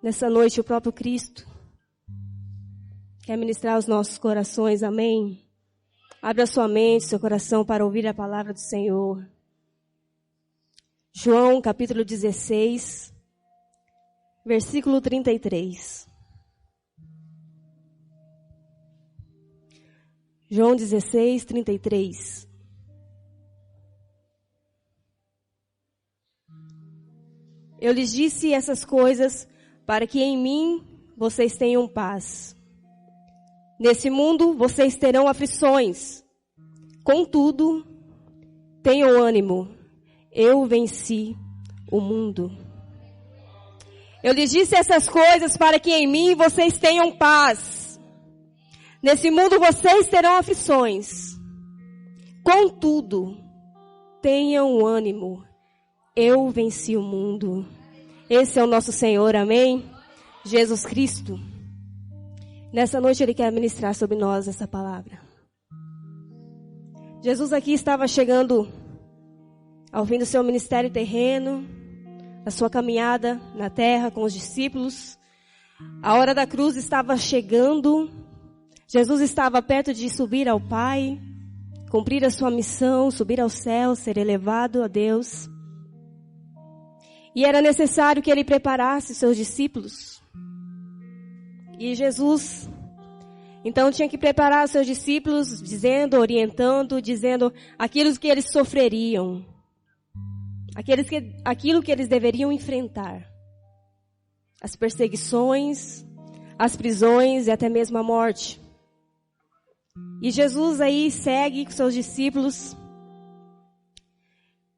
Nessa noite, o próprio Cristo quer ministrar aos nossos corações, amém? Abra a sua mente, seu coração, para ouvir a palavra do Senhor. João, capítulo 16, versículo 33. João 16, 33. Eu lhes disse essas coisas para que em mim vocês tenham paz. Nesse mundo vocês terão aflições. Contudo, tenham ânimo. Eu venci o mundo. Eu lhes disse essas coisas para que em mim vocês tenham paz. Nesse mundo vocês terão aflições. Contudo, tenham ânimo. Eu venci o mundo. Esse é o nosso Senhor, amém? Jesus Cristo. Nessa noite Ele quer ministrar sobre nós essa palavra. Jesus aqui estava chegando ao fim do seu ministério terreno, da sua caminhada na terra com os discípulos. A hora da cruz estava chegando. Jesus estava perto de subir ao Pai, cumprir a sua missão, subir ao céu, ser elevado a Deus. E era necessário que Ele preparasse seus discípulos. E Jesus, então, tinha que preparar os seus discípulos, dizendo, orientando, dizendo aquilo que eles sofreriam. Aquilo que eles deveriam enfrentar. As perseguições, as prisões e até mesmo a morte. E Jesus aí segue com seus discípulos.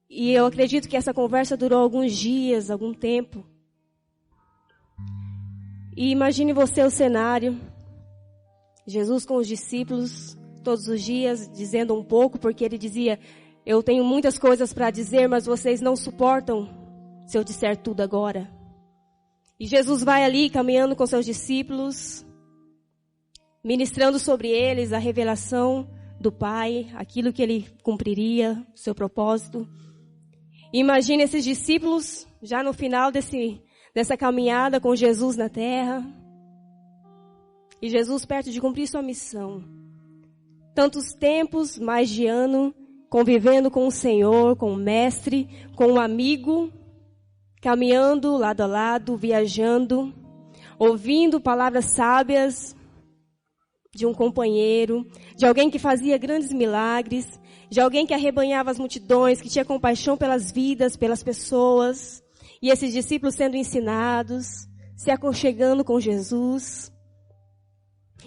E eu acredito que essa conversa durou alguns dias, algum tempo. E imagine você o cenário. Jesus com os discípulos, todos os dias, dizendo um pouco, porque Ele dizia, eu tenho muitas coisas para dizer, mas vocês não suportam se eu disser tudo agora. E Jesus vai ali caminhando com seus discípulos, ministrando sobre eles a revelação do Pai, aquilo que Ele cumpriria, o seu propósito. E imagine esses discípulos já no final dessa caminhada com Jesus na terra. E Jesus perto de cumprir sua missão. Tantos tempos, mais de ano, convivendo com o Senhor, com o Mestre, com um amigo, caminhando lado a lado, viajando, ouvindo palavras sábias de um companheiro, de alguém que fazia grandes milagres, de alguém que arrebanhava as multidões, que tinha compaixão pelas vidas, pelas pessoas, e esses discípulos sendo ensinados, se aconchegando com Jesus.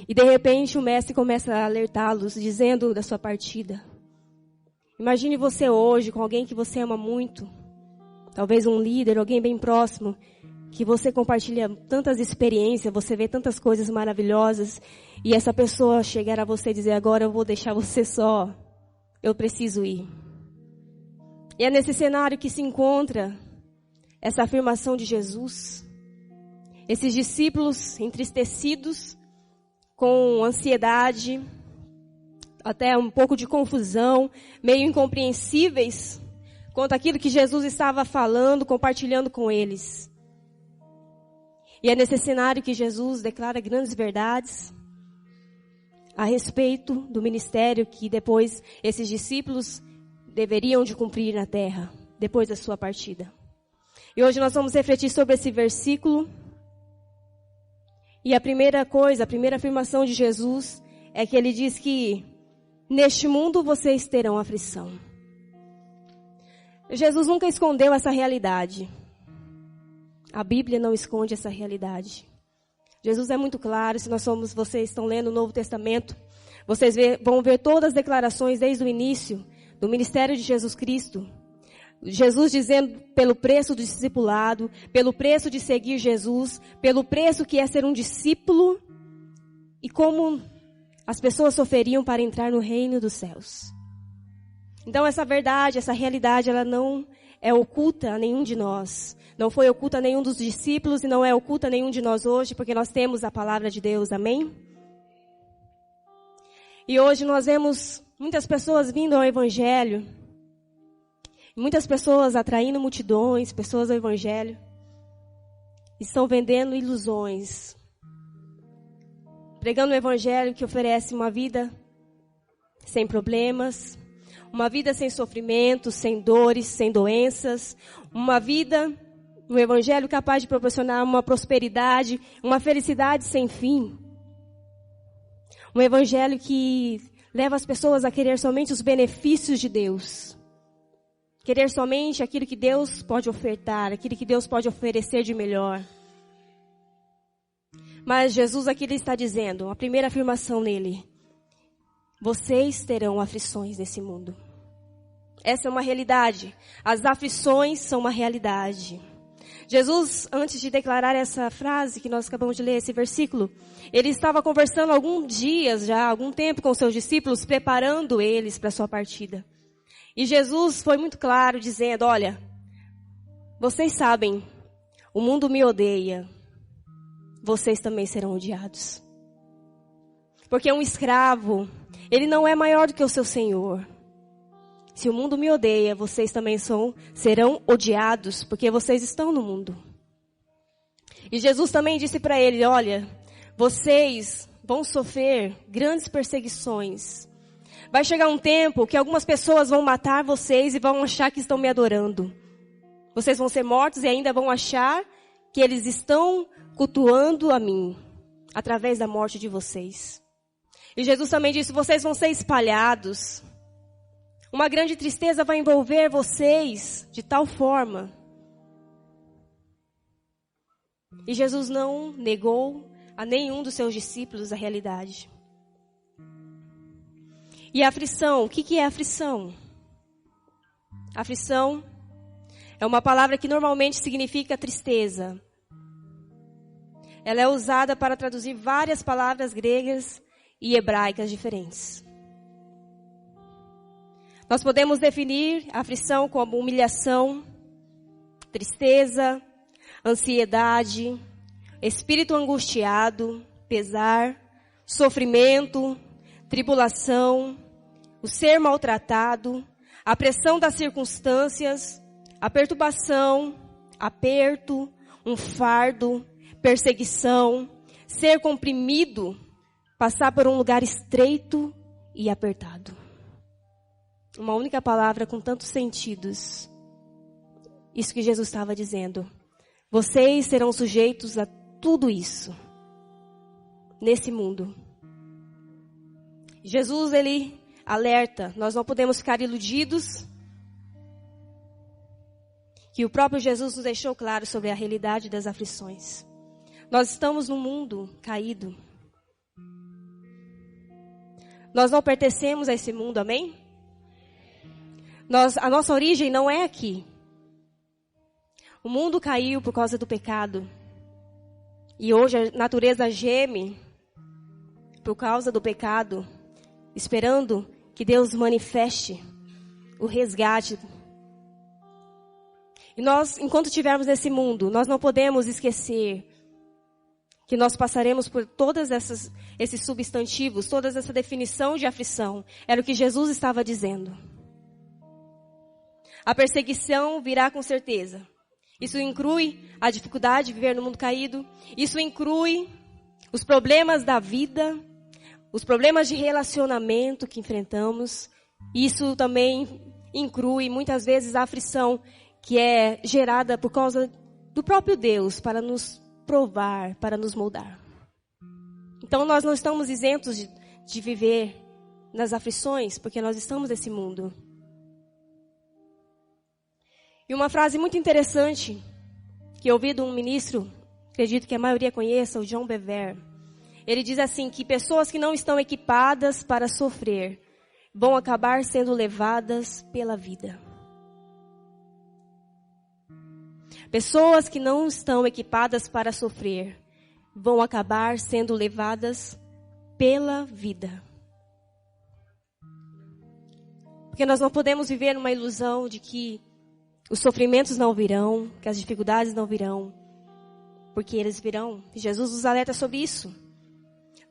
E de repente o mestre começa a alertá-los, dizendo da sua partida. Imagine você hoje com alguém que você ama muito, talvez um líder, alguém bem próximo, que você compartilha tantas experiências, você vê tantas coisas maravilhosas, e essa pessoa chegar a você e dizer, agora eu vou deixar você só, eu preciso ir. E é nesse cenário que se encontra essa afirmação de Jesus. Esses discípulos entristecidos, com ansiedade, até um pouco de confusão, meio incompreensíveis quanto àquilo que Jesus estava falando, compartilhando com eles. E é nesse cenário que Jesus declara grandes verdades a respeito do ministério que depois esses discípulos deveriam de cumprir na terra, depois da sua partida. E hoje nós vamos refletir sobre esse versículo. E a primeira afirmação de Jesus é que Ele diz que neste mundo vocês terão aflição. Jesus nunca escondeu essa realidade. A Bíblia não esconde essa realidade. Jesus é muito claro, vocês estão lendo o Novo Testamento, vocês vão ver todas as declarações desde o início do ministério de Jesus Cristo. Jesus dizendo pelo preço do discipulado, pelo preço de seguir Jesus, pelo preço que é ser um discípulo e como as pessoas sofreriam para entrar no reino dos céus. Então essa verdade, essa realidade, ela não é oculta a nenhum de nós. Não foi oculta a nenhum dos discípulos e não é oculta a nenhum de nós hoje, porque nós temos a palavra de Deus, amém? E hoje nós vemos muitas pessoas vindo ao Evangelho, muitas pessoas atraindo multidões, pessoas ao Evangelho. estão vendendo ilusões, pregando um evangelho que oferece uma vida sem problemas, uma vida sem sofrimentos, sem dores, sem doenças, uma vida, um evangelho capaz de proporcionar uma prosperidade, uma felicidade sem fim. Um evangelho que leva as pessoas a querer somente os benefícios de Deus. Querer somente aquilo que Deus pode ofertar, aquilo que Deus pode oferecer de melhor. Mas Jesus aqui ele está dizendo, a primeira afirmação nele: vocês terão aflições nesse mundo. Essa é uma realidade. As aflições são uma realidade. Jesus, antes de declarar essa frase que nós acabamos de ler, esse versículo, ele estava conversando algum tempo com seus discípulos, preparando eles para a sua partida. E Jesus foi muito claro, dizendo, olha, vocês sabem, o mundo me odeia, vocês também serão odiados. Porque um escravo, ele não é maior do que o seu senhor. Se o mundo me odeia, vocês também serão odiados, porque vocês estão no mundo. E Jesus também disse para ele, olha, vocês vão sofrer grandes perseguições. Vai chegar um tempo que algumas pessoas vão matar vocês e vão achar que estão me adorando. Vocês vão ser mortos e ainda vão achar que eles estão cultuando a mim, através da morte de vocês. E Jesus também disse, vocês vão ser espalhados. Uma grande tristeza vai envolver vocês de tal forma. E Jesus não negou a nenhum dos seus discípulos a realidade. E a aflição, o que é aflição? Aflição é uma palavra que normalmente significa tristeza. Ela é usada para traduzir várias palavras gregas e hebraicas diferentes. Nós podemos definir a aflição como humilhação, tristeza, ansiedade, espírito angustiado, pesar, sofrimento, tribulação, o ser maltratado, a pressão das circunstâncias, a perturbação, aperto, um fardo, perseguição, ser comprimido, passar por um lugar estreito e apertado. Uma única palavra com tantos sentidos. Isso que Jesus estava dizendo. Vocês serão sujeitos a tudo isso. Nesse mundo. Jesus, ele alerta. Nós não podemos ficar iludidos. Que o próprio Jesus nos deixou claro sobre a realidade das aflições. Nós estamos num mundo caído. Nós não pertencemos a esse mundo, amém? A nossa origem não é aqui. O mundo caiu por causa do pecado. E hoje a natureza geme por causa do pecado, esperando que Deus manifeste o resgate. E nós, enquanto estivermos nesse mundo, nós não podemos esquecer que nós passaremos por todas esses substantivos, toda essa definição de aflição. Era o que Jesus estava dizendo. A perseguição virá com certeza. Isso inclui a dificuldade de viver no mundo caído. Isso inclui os problemas da vida, os problemas de relacionamento que enfrentamos. Isso também inclui muitas vezes a aflição que é gerada por causa do próprio Deus para nos provar, para nos moldar. Então nós não estamos isentos de viver nas aflições, porque nós estamos nesse mundo. E uma frase muito interessante que eu ouvi de um ministro, acredito que a maioria conheça, o John Bevere. Ele diz assim, que pessoas que não estão equipadas para sofrer vão acabar sendo levadas pela vida. Pessoas que não estão equipadas para sofrer vão acabar sendo levadas pela vida. Porque nós não podemos viver numa ilusão de que os sofrimentos não virão, que as dificuldades não virão, porque eles virão. Jesus nos alerta sobre isso.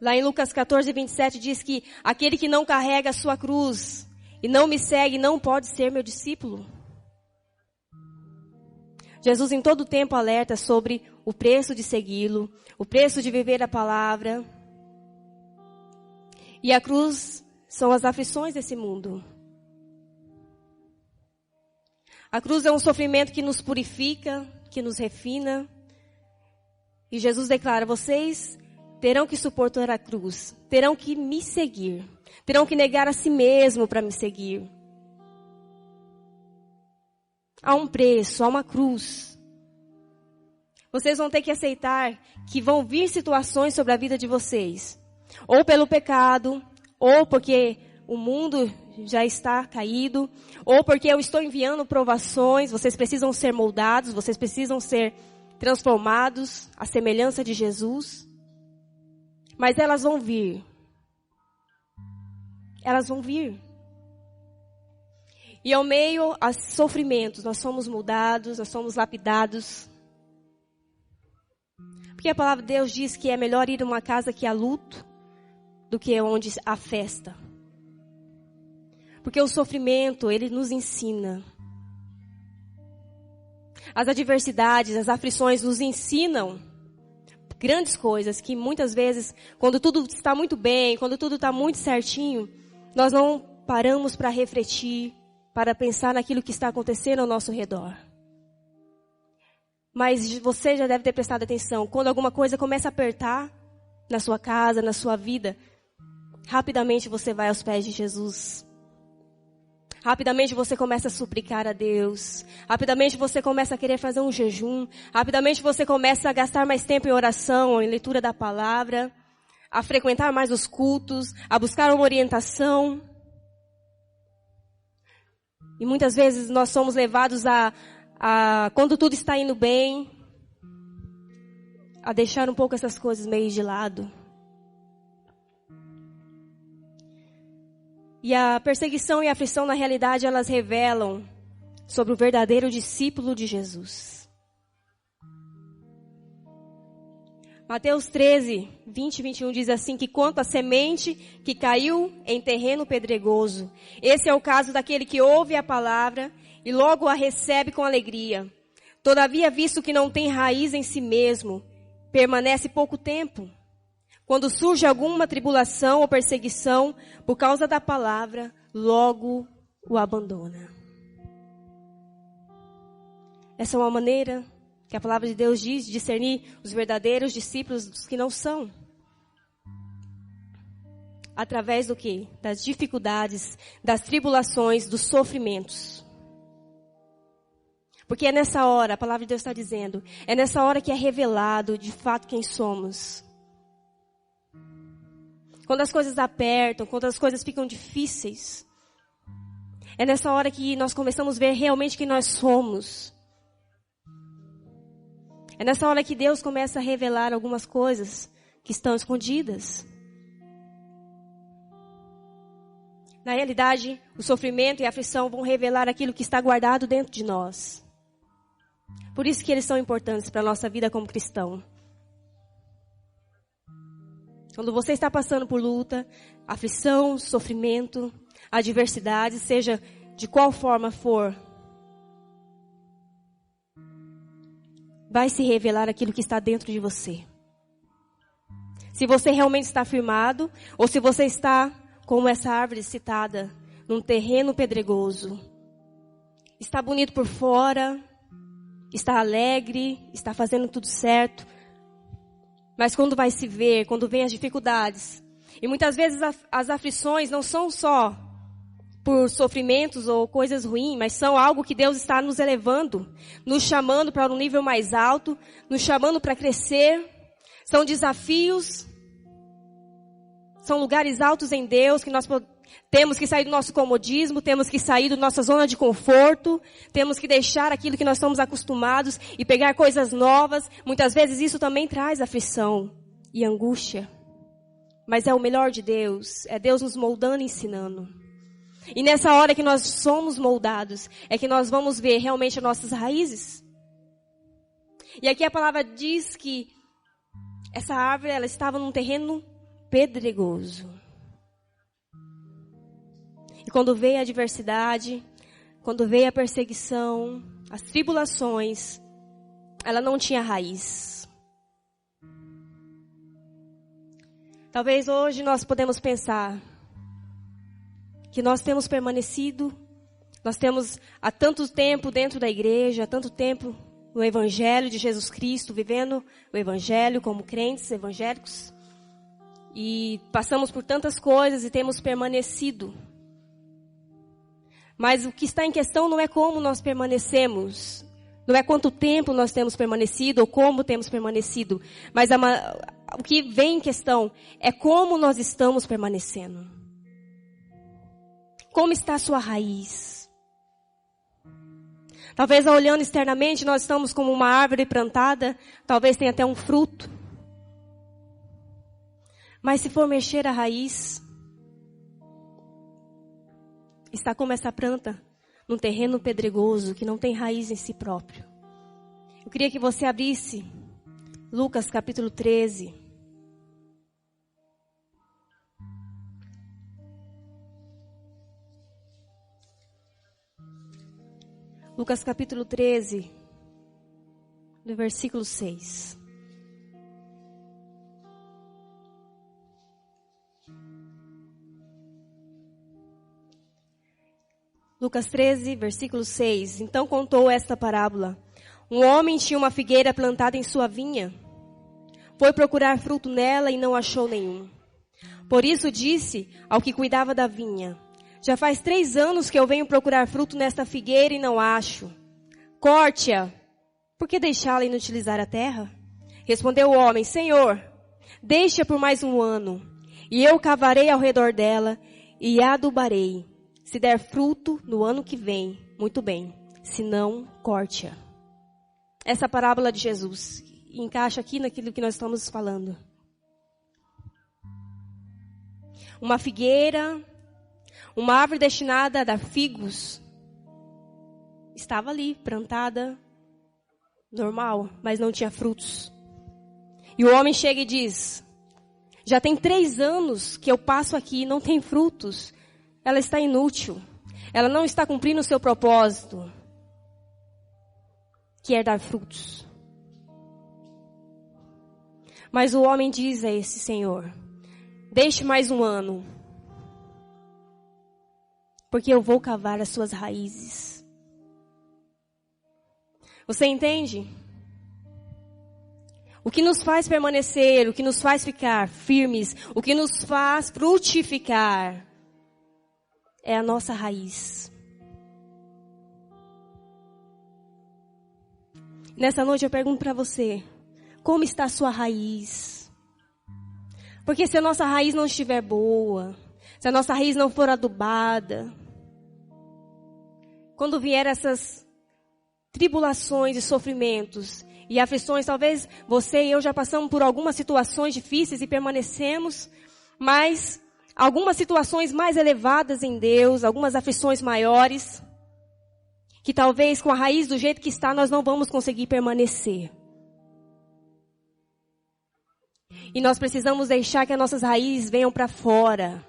Lá em Lucas 14, 27 diz que aquele que não carrega a sua cruz e não me segue não pode ser meu discípulo. Jesus em todo tempo alerta sobre o preço de segui-lo, o preço de viver a palavra. E a cruz são as aflições desse mundo. A cruz é um sofrimento que nos purifica, que nos refina. E Jesus declara, vocês terão que suportar a cruz, terão que me seguir, terão que negar a si mesmo para me seguir. Há um preço, há uma cruz. Vocês vão ter que aceitar que vão vir situações sobre a vida de vocês. Ou pelo pecado, ou porque o mundo já está caído, ou porque eu estou enviando provações, vocês precisam ser moldados, vocês precisam ser transformados à semelhança de Jesus. Mas elas vão vir. Elas vão vir. E ao meio a sofrimentos, nós somos moldados, nós somos lapidados. Porque a palavra de Deus diz que é melhor ir a uma casa que há luto do que onde há festa. Porque o sofrimento, ele nos ensina. As adversidades, as aflições nos ensinam grandes coisas que muitas vezes, quando tudo está muito bem, quando tudo está muito certinho, nós não paramos para refletir, para pensar naquilo que está acontecendo ao nosso redor. Mas você já deve ter prestado atenção, quando alguma coisa começa a apertar na sua casa, na sua vida, rapidamente você vai aos pés de Jesus. Rapidamente você começa a suplicar a Deus. Rapidamente você começa a querer fazer um jejum. Rapidamente você começa a gastar mais tempo em oração, em leitura da palavra. A frequentar mais os cultos. A buscar uma orientação. E muitas vezes nós somos levados quando tudo está indo bem, a deixar um pouco essas coisas meio de lado. E a perseguição e a aflição, na realidade, elas revelam sobre o verdadeiro discípulo de Jesus. Mateus 13, 20 e 21 diz assim, que quanto à semente que caiu em terreno pedregoso, esse é o caso daquele que ouve a palavra e logo a recebe com alegria. Todavia, visto que não tem raiz em si mesmo, permanece pouco tempo. Quando surge alguma tribulação ou perseguição por causa da palavra, logo o abandona. Essa é uma maneira que a palavra de Deus diz de discernir os verdadeiros discípulos dos que não são. Através do quê? Das dificuldades, das tribulações, dos sofrimentos. Porque é nessa hora, a palavra de Deus está dizendo, é nessa hora que é revelado de fato quem somos. Quando as coisas apertam, quando as coisas ficam difíceis, é nessa hora que nós começamos a ver realmente quem nós somos. É nessa hora que Deus começa a revelar algumas coisas que estão escondidas. Na realidade, o sofrimento e a aflição vão revelar aquilo que está guardado dentro de nós. Por isso que eles são importantes para a nossa vida como cristão. Quando você está passando por luta, aflição, sofrimento, adversidade, seja de qual forma for, vai se revelar aquilo que está dentro de você. Se você realmente está firmado, ou se você está, como essa árvore citada, num terreno pedregoso. Está bonito por fora, está alegre, está fazendo tudo certo. Mas quando vai se ver, quando vem as dificuldades, e muitas vezes as aflições não são só por sofrimentos ou coisas ruins, mas são algo que Deus está nos elevando, nos chamando para um nível mais alto, nos chamando para crescer. São desafios, são lugares altos em Deus que nós temos que sair do nosso comodismo, temos que sair da nossa zona de conforto, temos que deixar aquilo que nós estamos acostumados e pegar coisas novas. Muitas vezes isso também traz aflição e angústia. Mas é o melhor de Deus, é Deus nos moldando e ensinando. E nessa hora que nós somos moldados, é que nós vamos ver realmente as nossas raízes. E aqui a palavra diz que essa árvore, ela estava num terreno pedregoso. E quando veio a adversidade, quando veio a perseguição, as tribulações, ela não tinha raiz. Talvez hoje nós podemos pensar que nós temos permanecido, nós temos há tanto tempo dentro da igreja, há tanto tempo no Evangelho de Jesus Cristo, vivendo o Evangelho como crentes evangélicos, e passamos por tantas coisas e temos permanecido. Mas o que está em questão não é como nós permanecemos, não é quanto tempo nós temos permanecido ou como temos permanecido, mas o que vem em questão é como nós estamos permanecendo. Como está a sua raiz? Talvez olhando externamente nós estamos como uma árvore plantada, talvez tenha até um fruto. Mas se for mexer a raiz, está como essa planta num terreno pedregoso que não tem raiz em si próprio. Eu queria que você abrisse Lucas capítulo 13. Lucas capítulo 13, do versículo 6. Lucas 13, versículo 6. Então contou esta parábola. Um homem tinha uma figueira plantada em sua vinha. Foi procurar fruto nela e não achou nenhum. Por isso disse ao que cuidava da vinha: já faz 3 anos que eu venho procurar fruto nesta figueira e não acho. Corte-a. Por que deixá-la inutilizar a terra? Respondeu o homem: Senhor, deixe-a por mais 1 ano, e eu cavarei ao redor dela e a adubarei. Se der fruto no ano que vem, muito bem. Se não, corte-a. Essa parábola de Jesus encaixa aqui naquilo que nós estamos falando. Uma figueira, uma árvore destinada a dar figos, estava ali, plantada, normal, mas não tinha frutos. E o homem chega e diz: já tem 3 anos que eu passo aqui e não tem frutos. Ela está inútil. Ela não está cumprindo o seu propósito, que é dar frutos. Mas o homem diz a esse senhor: deixe mais 1 ano, porque eu vou cavar as suas raízes. Você entende? O que nos faz permanecer, o que nos faz ficar firmes, o que nos faz frutificar, é a nossa raiz. Nessa noite eu pergunto para você: como está a sua raiz? Porque se a nossa raiz não estiver boa, se a nossa raiz não for adubada, quando vier essas tribulações e sofrimentos e aflições, talvez você e eu já passamos por algumas situações difíceis e permanecemos, mas algumas situações mais elevadas em Deus, algumas aflições maiores, que talvez com a raiz do jeito que está nós não vamos conseguir permanecer. E nós precisamos deixar que as nossas raízes venham para fora.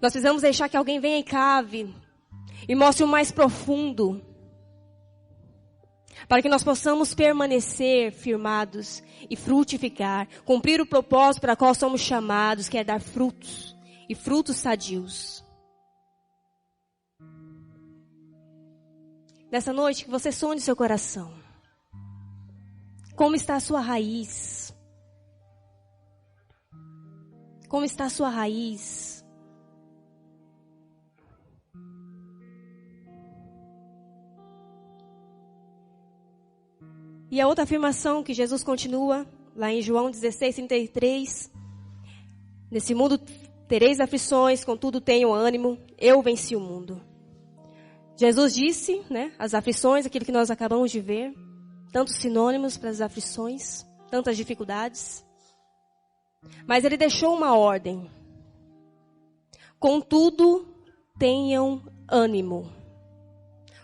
Nós precisamos deixar que alguém venha e cave e mostre o mais profundo, para que nós possamos permanecer firmados e frutificar, cumprir o propósito para o qual somos chamados, que é dar frutos, e frutos sadios. Nessa noite, que você sonhe seu coração. Como está a sua raiz? Como está a sua raiz? E a outra afirmação que Jesus continua, lá em João 16:33. Nesse mundo tereis aflições, contudo tenham ânimo, eu venci o mundo. Jesus disse, as aflições, aquilo que nós acabamos de ver, tantos sinônimos para as aflições, tantas dificuldades. Mas ele deixou uma ordem. Contudo, tenham ânimo.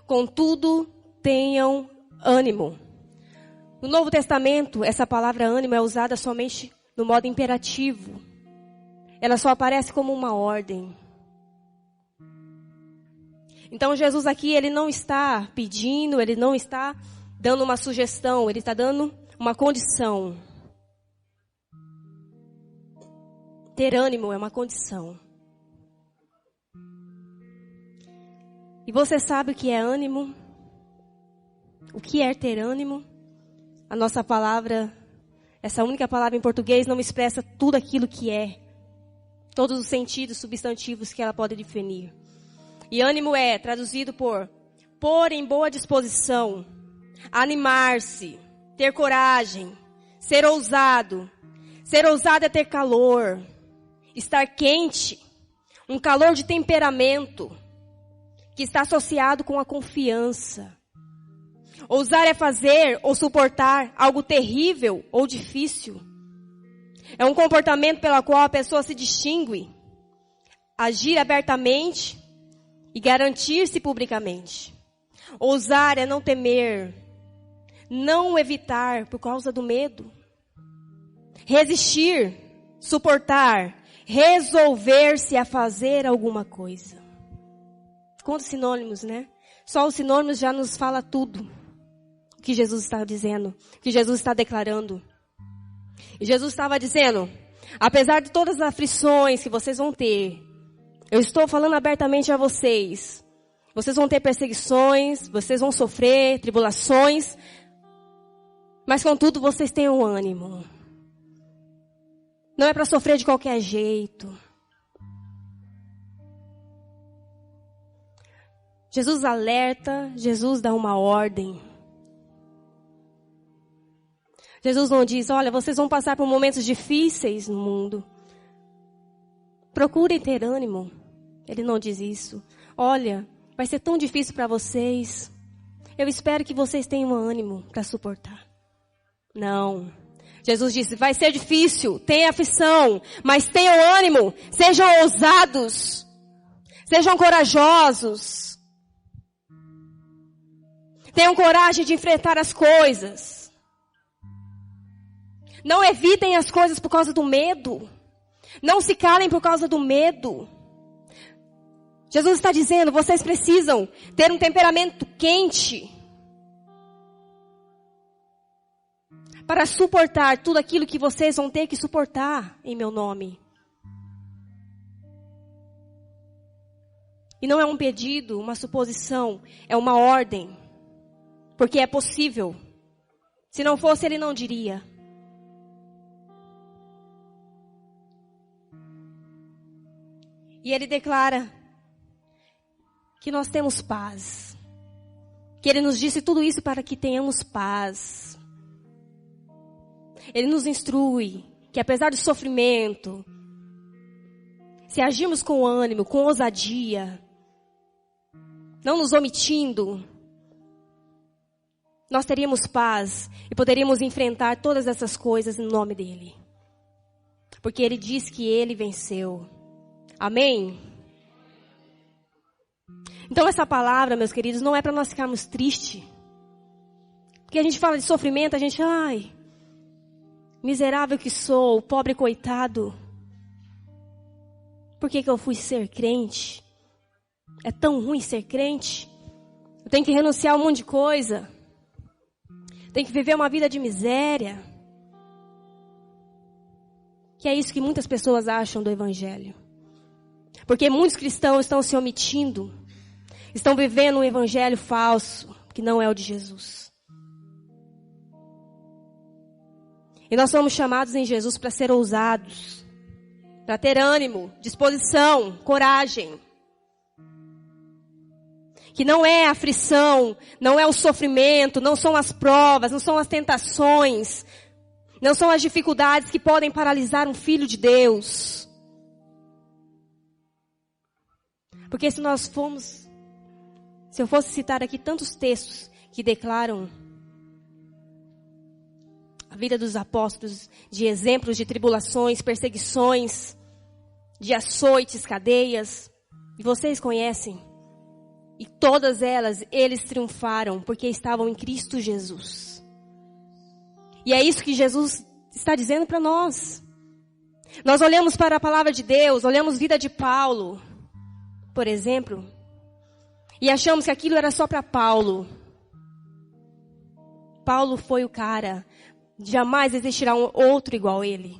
Contudo, tenham ânimo. No Novo Testamento, essa palavra ânimo é usada somente no modo imperativo. Ela só aparece como uma ordem. Então Jesus aqui, ele não está pedindo, ele não está dando uma sugestão, ele está dando uma condição. Ter ânimo é uma condição. E você sabe o que é ânimo? O que é ter ânimo? A nossa palavra, essa única palavra em português não expressa tudo aquilo que é. Todos os sentidos substantivos que ela pode definir. E ânimo é traduzido por pôr em boa disposição, animar-se, ter coragem, ser ousado. Ser ousado é ter calor, estar quente, um calor de temperamento que está associado com a confiança. Ousar é fazer ou suportar algo terrível ou difícil. É um comportamento pelo qual a pessoa se distingue, agir abertamente e garantir-se publicamente. Ousar é não temer, não evitar por causa do medo. Resistir, suportar, resolver-se a fazer alguma coisa. Quantos sinônimos, né? Só os sinônimos já nos fala tudo o que Jesus está dizendo, o que Jesus está declarando. E Jesus estava dizendo, apesar de todas as aflições que vocês vão ter, eu estou falando abertamente a vocês. Vocês vão ter perseguições, vocês vão sofrer tribulações, mas contudo vocês tenham ânimo. Não é para sofrer de qualquer jeito. Jesus alerta, Jesus dá uma ordem. Jesus não diz, olha, vocês vão passar por momentos difíceis no mundo. Procurem ter ânimo. Ele não diz isso. Olha, vai ser tão difícil para vocês. Eu espero que vocês tenham ânimo para suportar. Não. Jesus disse, vai ser difícil, tenha aflição, mas tenham ânimo, sejam ousados, sejam corajosos. Tenham coragem de enfrentar as coisas. Não evitem as coisas por causa do medo. Não se calem por causa do medo. Jesus está dizendo, vocês precisam ter um temperamento quente para suportar tudo aquilo que vocês vão ter que suportar em meu nome. E não é um pedido, uma suposição, é uma ordem. Porque é possível. Se não fosse, ele não diria. E ele declara que nós temos paz. Que ele nos disse tudo isso para que tenhamos paz. Ele nos instrui que apesar do sofrimento, se agirmos com ânimo, com ousadia, não nos omitindo, nós teríamos paz e poderíamos enfrentar todas essas coisas em nome dele. Porque ele diz que ele venceu. Amém? Então essa palavra, meus queridos, não é para nós ficarmos tristes. Porque a gente fala de sofrimento, a gente, ai, miserável que sou, pobre coitado. Por que eu fui ser crente? É tão ruim ser crente. Eu tenho que renunciar a um monte de coisa. Tenho que viver uma vida de miséria. Que é isso que muitas pessoas acham do Evangelho. Porque muitos cristãos estão se omitindo. Estão vivendo um Evangelho falso, que não é o de Jesus. E nós somos chamados em Jesus para ser ousados. Para ter ânimo, disposição, coragem. Que não é a aflição, não é o sofrimento, não são as provas, não são as tentações, não são as dificuldades que podem paralisar um filho de Deus. Porque se eu fosse citar aqui tantos textos que declaram a vida dos apóstolos, de exemplos de tribulações, perseguições, de açoites, cadeias, e vocês conhecem. E todas elas, eles triunfaram porque estavam em Cristo Jesus. E é isso que Jesus está dizendo para nós. Nós olhamos para a palavra de Deus, olhamos a vida de Paulo, por exemplo, E achamos que aquilo era só para Paulo. Paulo foi o cara. Jamais existirá um outro igual a ele.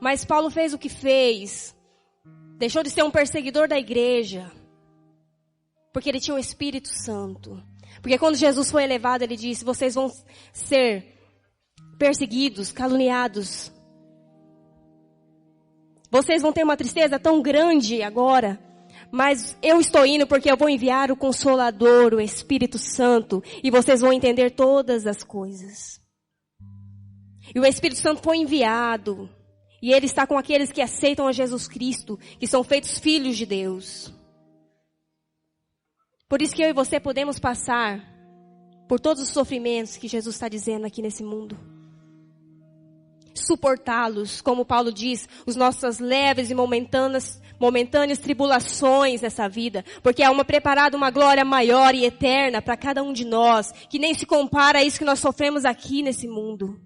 Mas Paulo fez o que fez. Deixou de ser um perseguidor da igreja. Porque ele tinha o Espírito Santo. Porque quando Jesus foi elevado, ele disse, vocês vão ser perseguidos, caluniados. Vocês vão ter uma tristeza tão grande agora. Mas eu estou indo porque eu vou enviar o Consolador, o Espírito Santo. E vocês vão entender todas as coisas. E o Espírito Santo foi enviado. E ele está com aqueles que aceitam a Jesus Cristo. Que são feitos filhos de Deus. Por isso que eu e você podemos passar por todos os sofrimentos que Jesus está dizendo aqui nesse mundo. Suportá-los, como Paulo diz, os nossas leves e momentâneas tribulações nessa vida. Porque há preparada uma glória maior e eterna para cada um de nós, que nem se compara a isso que nós sofremos aqui nesse mundo.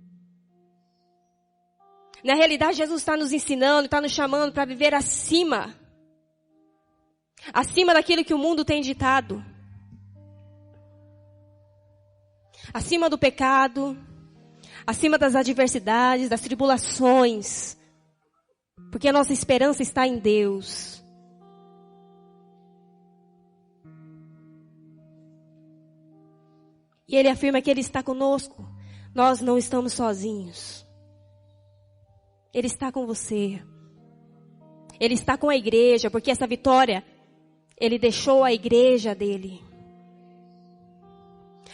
Na realidade, Jesus está nos ensinando, está nos chamando para viver acima daquilo que o mundo tem ditado. Acima do pecado, acima das adversidades, das tribulações. Porque a nossa esperança está em Deus. E Ele afirma que Ele está conosco. Nós não estamos sozinhos. Ele está com você. Ele está com a igreja, porque essa vitória, Ele deixou a igreja dele.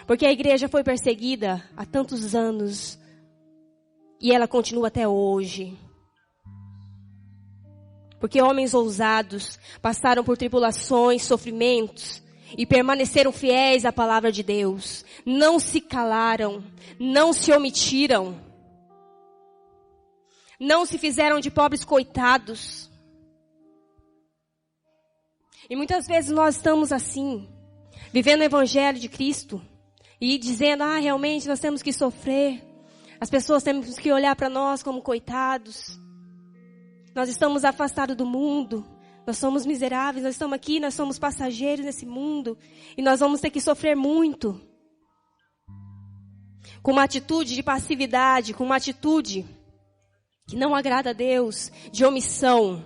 Porque a igreja foi perseguida há tantos anos. E ela continua até hoje. Porque homens ousados passaram por tribulações, sofrimentos. E permaneceram fiéis à palavra de Deus. Não se calaram. Não se omitiram. Não se fizeram de pobres coitados. E muitas vezes nós estamos assim, vivendo o Evangelho de Cristo. E dizendo, realmente nós temos que sofrer. As pessoas temos que olhar para nós como coitados. Nós estamos afastados do mundo. Nós somos miseráveis, nós estamos aqui, nós somos passageiros nesse mundo. E nós vamos ter que sofrer muito. Com uma atitude de passividade, com uma atitude que não agrada a Deus, de omissão.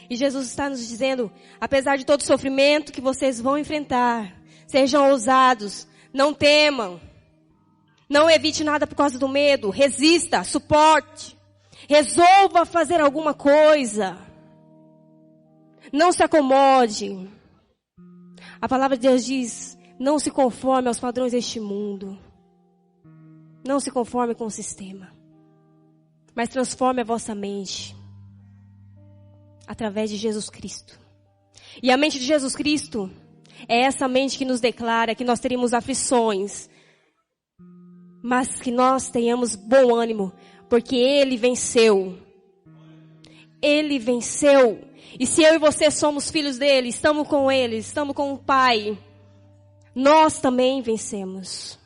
E Jesus está nos dizendo, apesar de todo o sofrimento que vocês vão enfrentar, sejam ousados, não temam, não evite nada por causa do medo, resista, suporte, resolva fazer alguma coisa, não se acomode. A palavra de Deus diz, não se conforme aos padrões deste mundo, não se conforme com o sistema, mas transforme a vossa mente. Através de Jesus Cristo. E a mente de Jesus Cristo é essa mente que nos declara que nós teríamos aflições, mas que nós tenhamos bom ânimo, porque Ele venceu. Ele venceu. E se eu e você somos filhos dele, estamos com Ele, estamos com o Pai, nós também vencemos.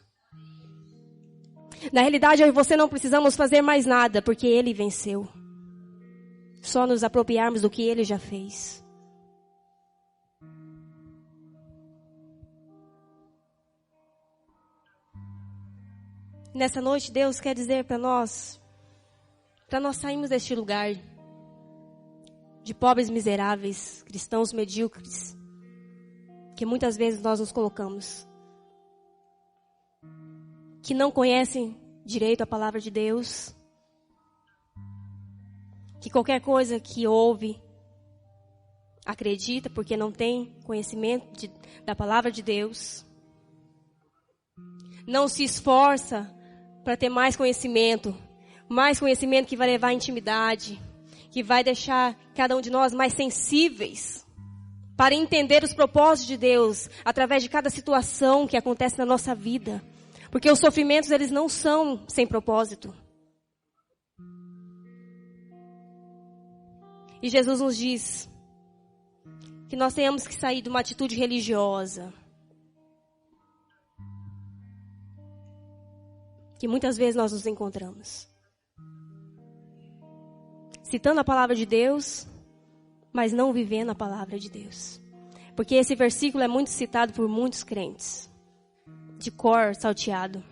Na realidade, eu e você não precisamos fazer mais nada, porque Ele venceu. Só nos apropriarmos do que Ele já fez. Nessa noite, Deus quer dizer para nós sairmos deste lugar de pobres miseráveis, cristãos medíocres, que muitas vezes nós nos colocamos, que não conhecem direito a palavra de Deus, que qualquer coisa que ouve, acredita porque não tem conhecimento da palavra de Deus. Não se esforça para ter mais conhecimento que vai levar à intimidade, que vai deixar cada um de nós mais sensíveis para entender os propósitos de Deus através de cada situação que acontece na nossa vida. Porque os sofrimentos, eles não são sem propósito. E Jesus nos diz que nós tenhamos que sair de uma atitude religiosa, que muitas vezes nós nos encontramos. citando a palavra de Deus, mas não vivendo a palavra de Deus. Porque esse versículo é muito citado por muitos crentes, de cor salteado.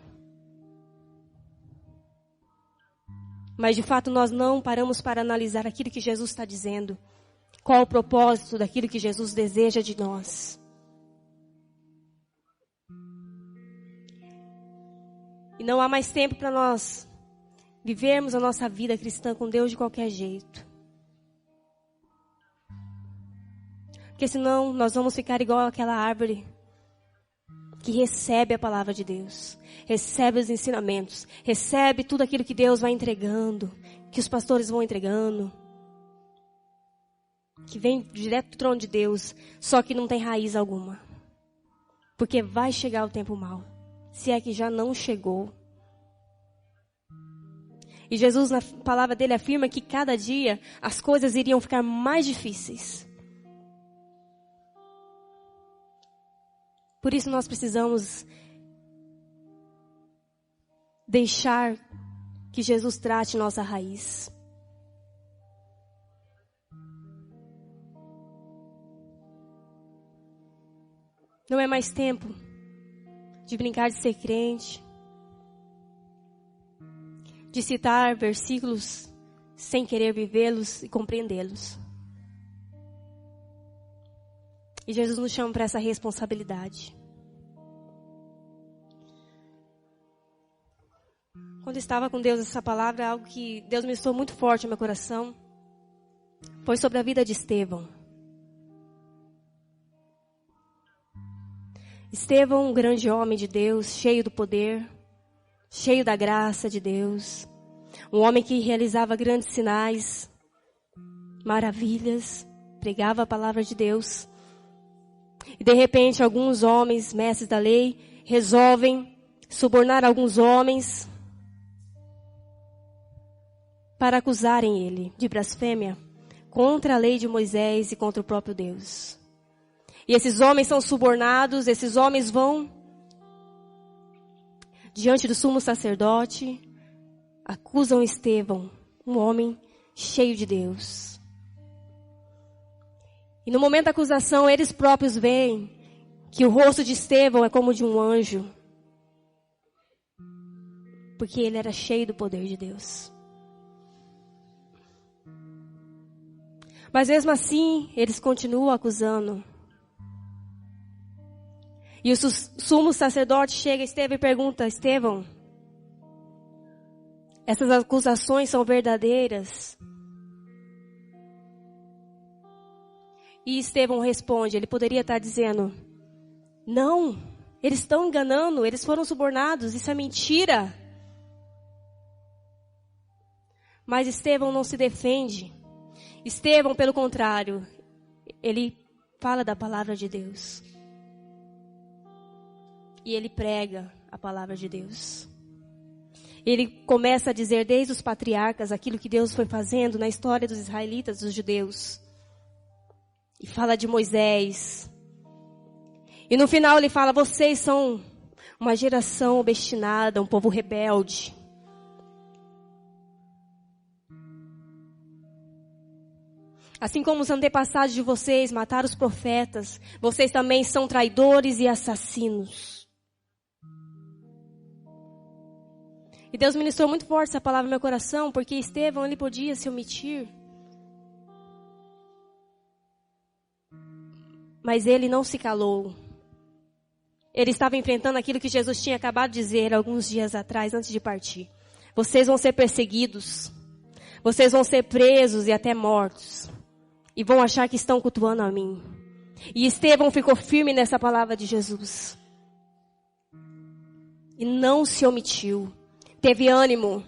Mas de fato nós não paramos para analisar aquilo que Jesus está dizendo. Qual o propósito daquilo que Jesus deseja de nós. E não há mais tempo para nós vivermos a nossa vida cristã com Deus de qualquer jeito. Porque senão nós vamos ficar igual aquela árvore que recebe a palavra de Deus, recebe os ensinamentos, recebe tudo aquilo que Deus vai entregando, que os pastores vão entregando, que vem direto do trono de Deus, só que não tem raiz alguma. Porque vai chegar o tempo mau, se é que já não chegou. E Jesus, na palavra dele, afirma que cada dia as coisas iriam ficar mais difíceis. Por isso nós precisamos deixar que Jesus trate nossa raiz. Não é mais tempo de brincar de ser crente, de citar versículos sem querer vivê-los e compreendê-los. E Jesus nos chama para essa responsabilidade. Quando eu estava com Deus, essa palavra é algo que Deus ministrou muito forte no meu coração. Foi sobre a vida de Estevão. Estevão, um grande homem de Deus, cheio do poder, cheio da graça de Deus. Um homem que realizava grandes sinais, maravilhas, pregava a palavra de Deus. E de repente alguns homens, mestres da lei, resolvem subornar alguns homens para acusarem ele de blasfêmia contra a lei de Moisés e contra o próprio Deus. E esses homens são subornados, esses homens vão diante do sumo sacerdote, acusam Estevão, um homem cheio de Deus. E no momento da acusação, eles próprios veem que o rosto de Estevão é como de um anjo. Porque ele era cheio do poder de Deus. Mas mesmo assim, eles continuam acusando. E o sumo sacerdote chega a Estevão e pergunta: Estevão, essas acusações são verdadeiras? E Estevão responde, ele poderia estar dizendo: não, eles estão enganando, eles foram subornados, isso é mentira. Mas Estevão não se defende. Estevão, pelo contrário, ele fala da palavra de Deus. E ele prega a palavra de Deus. Ele começa a dizer desde os patriarcas aquilo que Deus foi fazendo na história dos israelitas, dos judeus. E fala de Moisés. E no final ele fala: vocês são uma geração obstinada, um povo rebelde. Assim como os antepassados de vocês mataram os profetas, vocês também são traidores e assassinos. E Deus ministrou muito forte essa palavra no meu coração, porque Estevão, ele podia se omitir. Mas ele não se calou. Ele estava enfrentando aquilo que Jesus tinha acabado de dizer alguns dias atrás, antes de partir. Vocês vão ser perseguidos. Vocês vão ser presos e até mortos. E vão achar que estão cultuando a mim. E Estevão ficou firme nessa palavra de Jesus. E não se omitiu. Teve ânimo.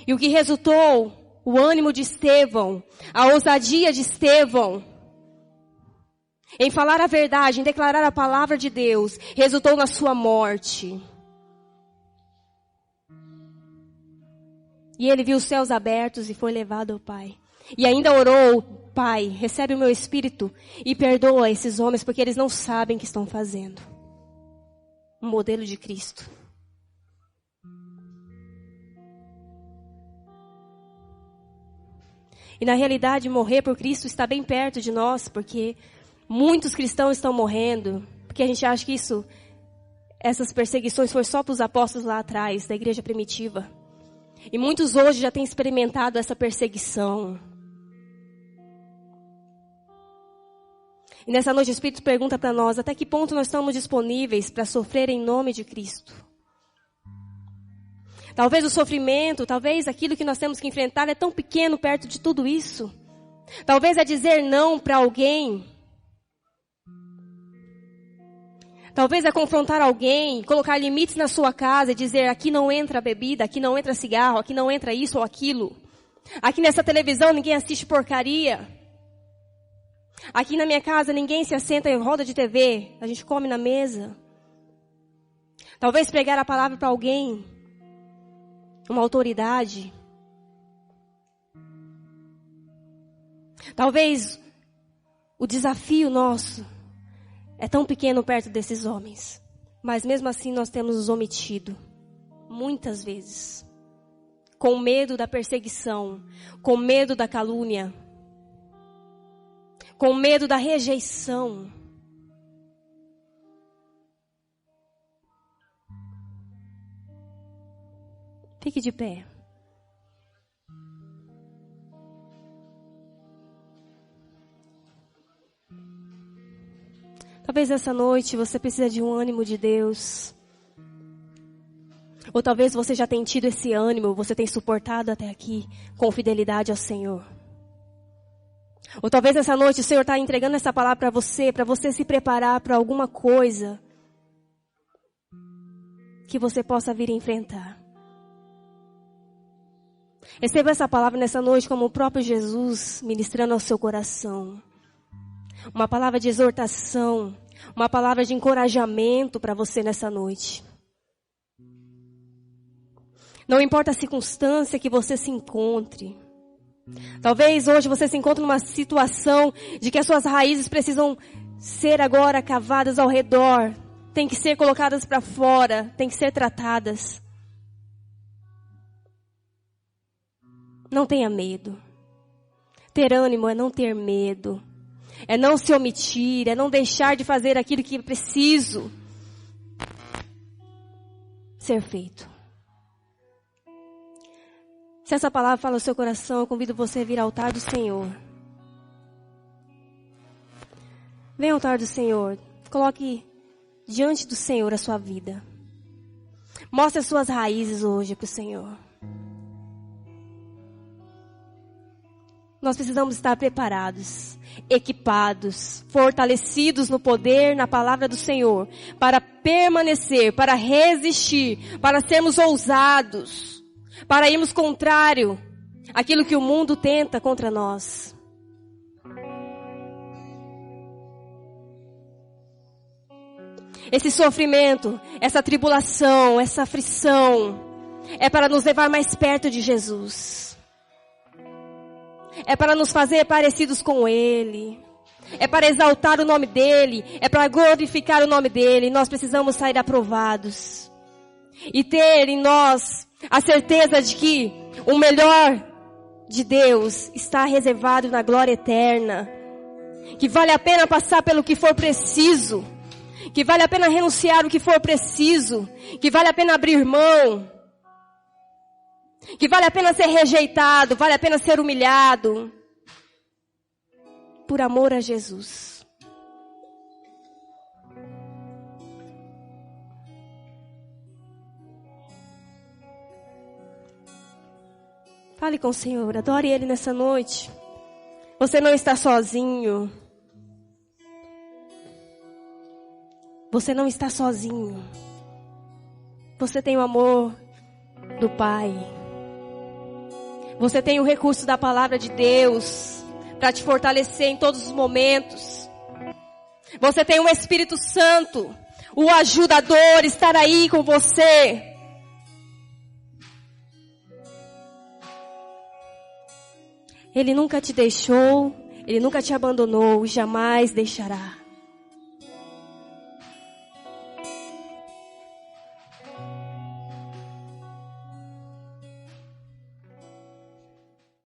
E o que resultou? O ânimo de Estevão, a ousadia de Estevão, em falar a verdade, em declarar a palavra de Deus, resultou na sua morte. E ele viu os céus abertos e foi levado ao Pai. E ainda orou: Pai, recebe o meu espírito e perdoa esses homens, porque eles não sabem o que estão fazendo. Um modelo de Cristo. E na realidade, morrer por Cristo está bem perto de nós, porque muitos cristãos estão morrendo, porque a gente acha que essas perseguições foram só para os apóstolos lá atrás, da igreja primitiva. E muitos hoje já têm experimentado essa perseguição. E nessa noite o Espírito pergunta para nós, até que ponto nós estamos disponíveis para sofrer em nome de Cristo? Talvez o sofrimento, talvez aquilo que nós temos que enfrentar é tão pequeno perto de tudo isso. Talvez é dizer não para alguém. Talvez é confrontar alguém, colocar limites na sua casa e dizer, aqui não entra bebida, aqui não entra cigarro, aqui não entra isso ou aquilo. Aqui nessa televisão ninguém assiste porcaria. Aqui na minha casa ninguém se assenta em roda de TV, a gente come na mesa. Talvez pregar a palavra para alguém, uma autoridade. Talvez o desafio nosso é tão pequeno perto desses homens. Mas mesmo assim nós temos nos omitido. Muitas vezes. Com medo da perseguição. Com medo da calúnia. Com medo da rejeição. Fique de pé. Talvez essa noite você precisa de um ânimo de Deus. Ou talvez você já tenha tido esse ânimo, você tem suportado até aqui com fidelidade ao Senhor. Ou talvez essa noite o Senhor está entregando essa palavra para você se preparar para alguma coisa que você possa vir enfrentar. Receba essa palavra nessa noite como o próprio Jesus ministrando ao seu coração. Uma palavra de exortação, uma palavra de encorajamento para você nessa noite. Não importa a circunstância que você se encontre. Talvez hoje você se encontre numa situação de que as suas raízes precisam ser agora cavadas ao redor. Tem que ser colocadas para fora, tem que ser tratadas. Não tenha medo. Ter ânimo é não ter medo. É não se omitir, é não deixar de fazer aquilo que é preciso ser feito. Se essa palavra fala no seu coração, eu convido você a vir ao altar do Senhor. Venha ao altar do Senhor. Coloque diante do Senhor a sua vida. Mostre as suas raízes hoje para o Senhor. Nós precisamos estar preparados, equipados, fortalecidos no poder, na palavra do Senhor, para permanecer, para resistir, para sermos ousados, para irmos contrário àquilo que o mundo tenta contra nós. Esse sofrimento, essa tribulação, essa aflição, é para nos levar mais perto de Jesus. É para nos fazer parecidos com Ele. É para exaltar o nome dEle. É para glorificar o nome dEle. Nós precisamos sair aprovados. E ter em nós a certeza de que o melhor de Deus está reservado na glória eterna. Que vale a pena passar pelo que for preciso. Que vale a pena renunciar o que for preciso. Que vale a pena abrir mão. Que vale a pena ser rejeitado, vale a pena ser humilhado. Por amor a Jesus. Fale com o Senhor, adore Ele nessa noite. Você não está sozinho. Você não está sozinho. Você tem o amor do Pai. Você tem o recurso da palavra de Deus para te fortalecer em todos os momentos. Você tem o Espírito Santo, o ajudador, estar aí com você. Ele nunca te deixou, Ele nunca te abandonou, jamais deixará.